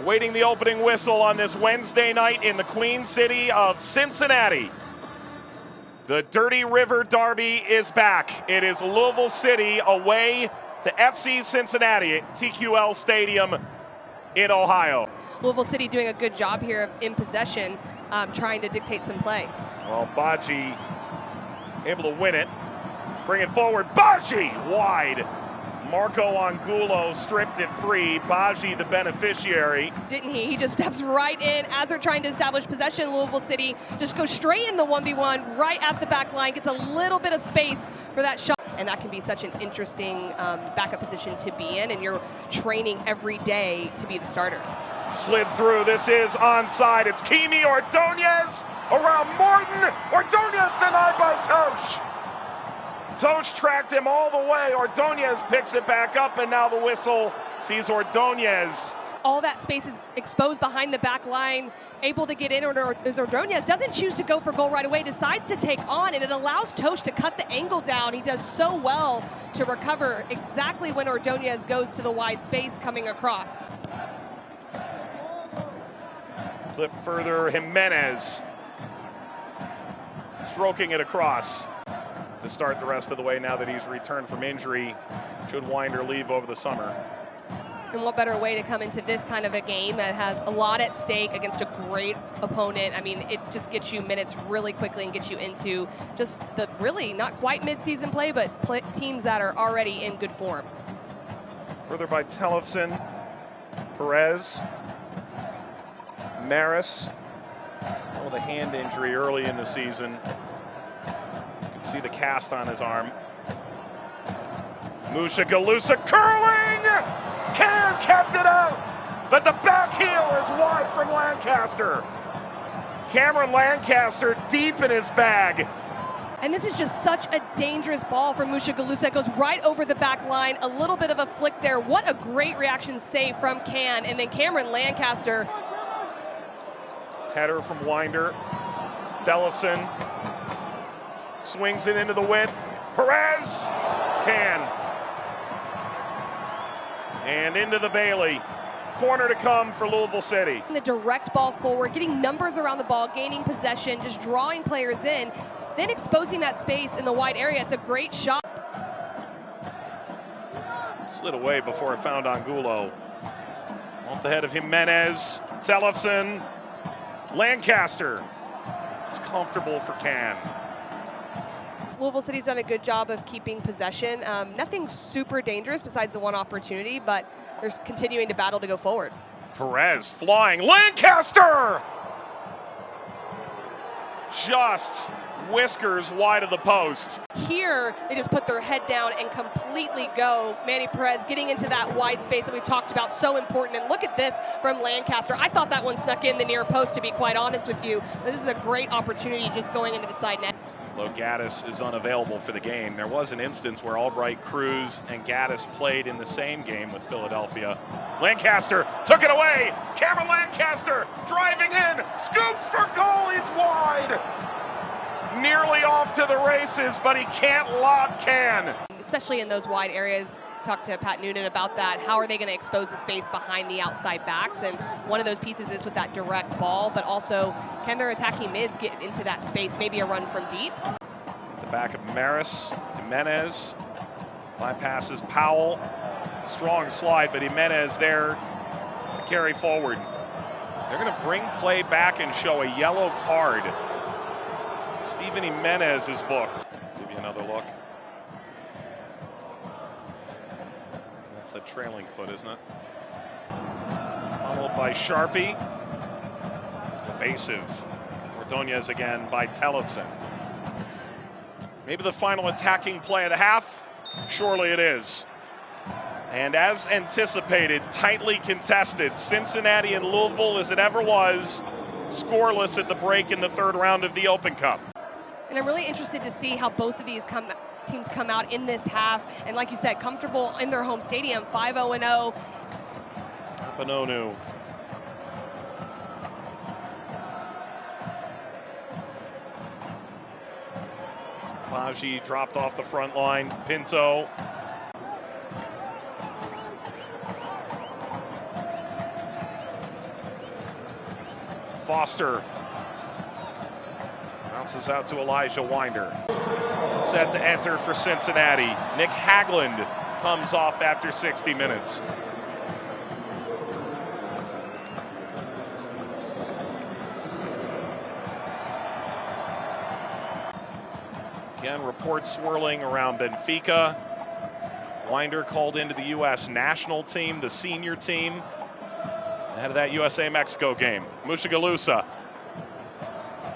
Awaiting the opening whistle on this Wednesday night in the Queen City of Cincinnati. The Dirty River Derby is back. It is Louisville City away to FC Cincinnati at TQL Stadium in Ohio. Louisville City doing a good job here in possession, trying to dictate some play. Well, Baji able to win it. Bring it forward. Baji wide. Marco Angulo stripped it free. Baji the beneficiary. Didn't he? He just steps right in as they're trying to establish possession. Louisville City just goes straight in the 1v1 right at the back line. Gets a little bit of space for that shot. And that can be such an interesting backup position to be in. And you're training every day to be the starter. Slid through. This is onside. It's Kimi Ordonez around Morton. Ordonez denied by Tosh. Tosh tracked him all the way. Ordonez picks it back up, and now the whistle sees Ordonez. All that space is exposed behind the back line, able to get in. Ordonez doesn't choose to go for goal right away, decides to take on, and it allows Tosh to cut the angle down. He does so well to recover exactly when Ordonez goes to the wide space coming across. Clip further, Jimenez stroking it across to start the rest of the way now that he's returned from injury. Should Winder leave over the summer. And what better way to come into this kind of a game that has a lot at stake against a great opponent. I mean, it just gets you minutes really quickly and gets you into just the really not quite mid-season play, but teams that are already in good form. Further by Tellefson, Perez, Maris. Oh, the hand injury early in the season. See the cast on his arm. Musha Galusa curling! Can kept it out, but the back heel is wide from Lancaster. Cameron Lancaster deep in his bag. And this is just such a dangerous ball from Musha Galusa. It goes right over the back line. A little bit of a flick there. What a great reaction save from Can. And then Cameron Lancaster. Header from Winder. Tellefson. Swings it into the width. Perez. Can. And into the Bailey. Corner to come for Louisville City. The direct ball forward, getting numbers around the ball, gaining possession, just drawing players in, then exposing that space in the wide area. It's a great shot. Slid away before it found Angulo. Off the head of Jimenez. Tellefson. Lancaster. It's comfortable for Can. Louisville City's done a good job of keeping possession. Nothing super dangerous besides the one opportunity, but they're continuing to battle to go forward. Perez flying. Lancaster! Just whiskers wide of the post. Here, they just put their head down and completely go. Manny Perez getting into that wide space that we've talked about, so important. And look at this from Lancaster. I thought that one snuck in the near post, to be quite honest with you. But this is a great opportunity just going into the side net. Though Gaddis is unavailable for the game. There was an instance where Albright, Cruz, and Gaddis played in the same game with Philadelphia. Lancaster took it away. Cameron Lancaster driving in. Scoops for goal. He's wide. Nearly off to the races, but he can't lock Can. Especially in those wide areas. Talked to Pat Noonan about that. How are they going to expose the space behind the outside backs? And one of those pieces is with that direct ball, but also can their attacking mids get into that space? Maybe a run from deep. The back of Maris, Jimenez bypasses Powell. Strong slide, but Jimenez there to carry forward. They're going to bring play back and show a yellow card. Steven Jimenez is booked. Give you another look. That's the trailing foot, isn't it? Followed by Sharpie. Evasive. Ordonez again by Tellefson. Maybe the final attacking play of the half? Surely it is. And as anticipated, tightly contested. Cincinnati and Louisville as it ever was. Scoreless at the break in the third round of the Open Cup. And I'm really interested to see how both of these teams come out in this half. And like you said, comfortable in their home stadium, 5-0-0. Apanonu. Baji dropped off the front line. Pinto. Foster bounces out to Elijah Winder. Set to enter for Cincinnati. Nick Hagland comes off after 60 minutes. Again, reports swirling around Benfica. Winder called into the U.S. national team, the senior team, ahead of that USA-Mexico game. Mushagalusa.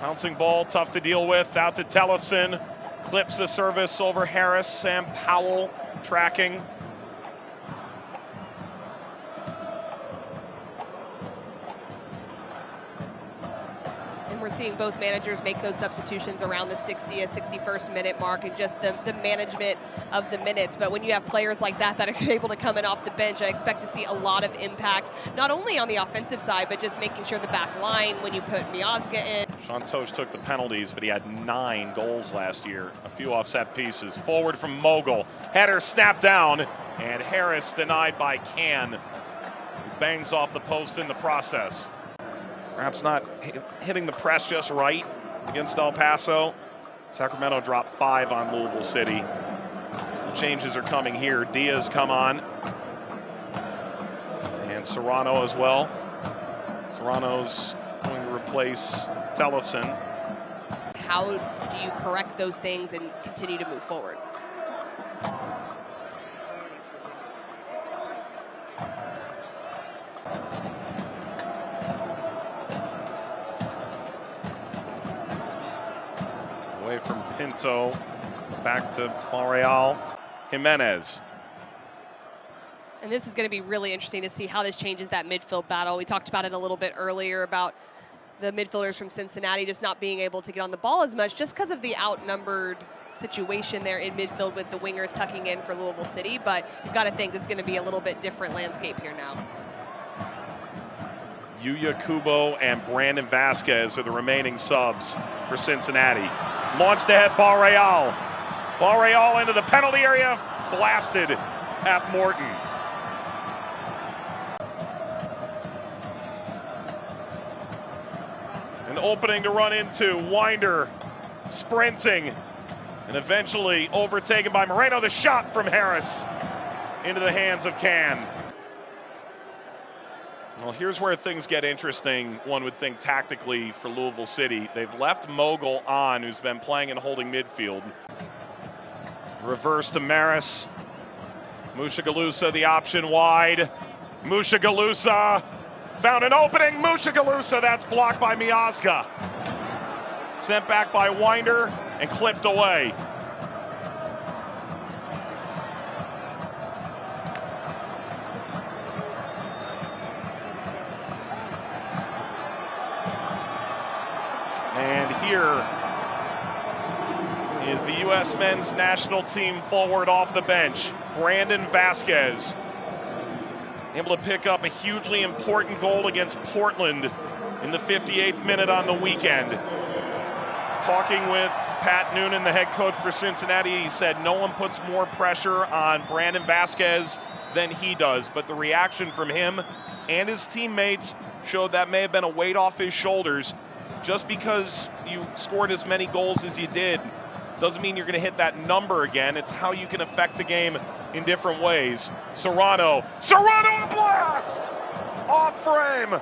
Bouncing ball, tough to deal with. Out to Tellefson. Clips the service over Harris. Sam Powell tracking. And we're seeing both managers make those substitutions around the 60th, 61st minute mark, and just the management of the minutes. But when you have players like that that are able to come in off the bench, I expect to see a lot of impact, not only on the offensive side, but just making sure the back line, when you put Miazga in. Sean Tosh took the penalties, but he had 9 goals last year. A few offset pieces. Forward from Mogul. Header snapped down, and Harris denied by Can, who bangs off the post in the process. Perhaps not hitting the press just right against El Paso. Sacramento dropped 5 on Louisville City. The changes are coming here. Diaz come on. And Serrano as well. Serrano's going to replace Tellefson. How do you correct those things and continue to move forward? Away from Pinto, back to Monreal. Jimenez. And this is going to be really interesting to see how this changes that midfield battle. We talked about it a little bit earlier about the midfielders from Cincinnati just not being able to get on the ball as much just because of the outnumbered situation there in midfield with the wingers tucking in for Louisville City. But you've got to think this is going to be a little bit different landscape here now. Yuya Kubo and Brandon Vasquez are the remaining subs for Cincinnati. Launched ahead, Barreal. Barreal into the penalty area, blasted at Morton. An opening to run into, Winder sprinting, and eventually overtaken by Moreno. The shot from Harris into the hands of Can. Well, here's where things get interesting, one would think, tactically for Louisville City. They've left Mogul on, who's been playing and holding midfield. Reverse to Maris. Mushagalusa, the option wide. Mushagalusa found an opening. Mushagalusa, that's blocked by Miazga. Sent back by Winder and clipped away. And here is the U.S. men's national team forward off the bench, Brandon Vasquez. Able to pick up a hugely important goal against Portland in the 58th minute on the weekend. Talking with Pat Noonan, the head coach for Cincinnati, he said no one puts more pressure on Brandon Vasquez than he does. But the reaction from him and his teammates showed that may have been a weight off his shoulders. Just because you scored as many goals as you did doesn't mean you're going to hit that number again. It's how you can affect the game in different ways. Serrano a blast! Off frame.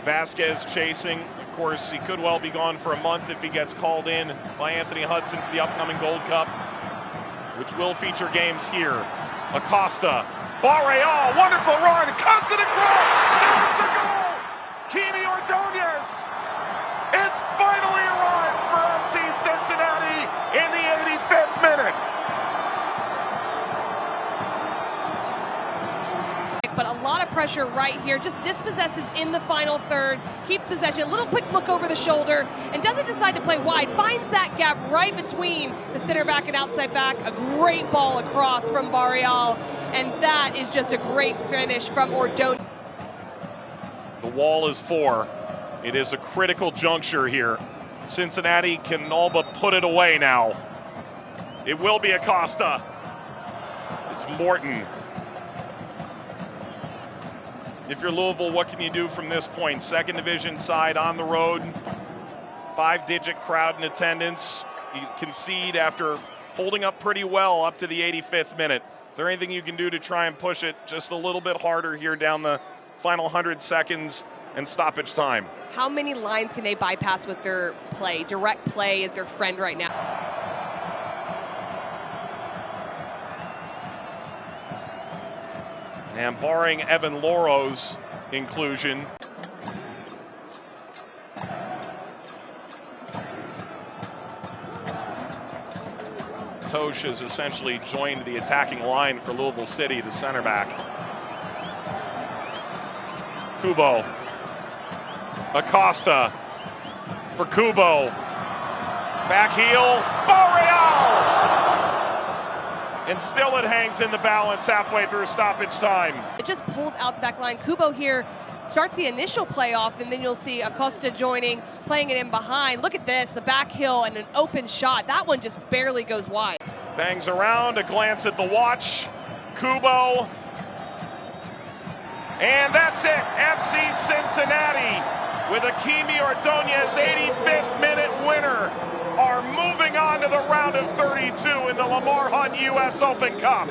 Vasquez chasing. Of course, he could well be gone for a month if he gets called in by Anthony Hudson for the upcoming Gold Cup, which will feature games here. Acosta. Barreal, wonderful run, cuts it across, there's the goal! Kimi Ordonez! It's finally arrived for FC Cincinnati in the 85th minute. But a lot of pressure right here, just dispossesses in the final third, keeps possession, a little quick look over the shoulder, and doesn't decide to play wide, finds that gap right between the center back and outside back, a great ball across from Barreal, and that is just a great finish from Ordonez. The wall is 4. It is a critical juncture here. Cincinnati can all but put it away now. It will be Acosta. It's Morton. if you're Louisville, what can you do from this point? Second division side on the road, 5-digit crowd in attendance. You concede after holding up pretty well up to the 85th minute. Is there anything you can do to try and push it just a little bit harder here down the final 100 seconds and stoppage time? How many lines can they bypass with their play? Direct play is their friend right now. And barring Evan Loro's inclusion, Tosh has essentially joined the attacking line for Louisville City, the center back. Kubo. Acosta for Kubo. Back heel. Boreal! And still it hangs in the balance halfway through stoppage time. It just pulls out the back line. Kubo here starts the initial play off, and then you'll see Acosta joining, playing it in behind. Look at this, the back heel and an open shot. That one just barely goes wide. Bangs around, a glance at the watch. Kubo. And that's it. FC Cincinnati with Akimi Ordonez, 85th minute winner, are moving on to the round of 32 in the Lamar Hunt U.S. Open Cup.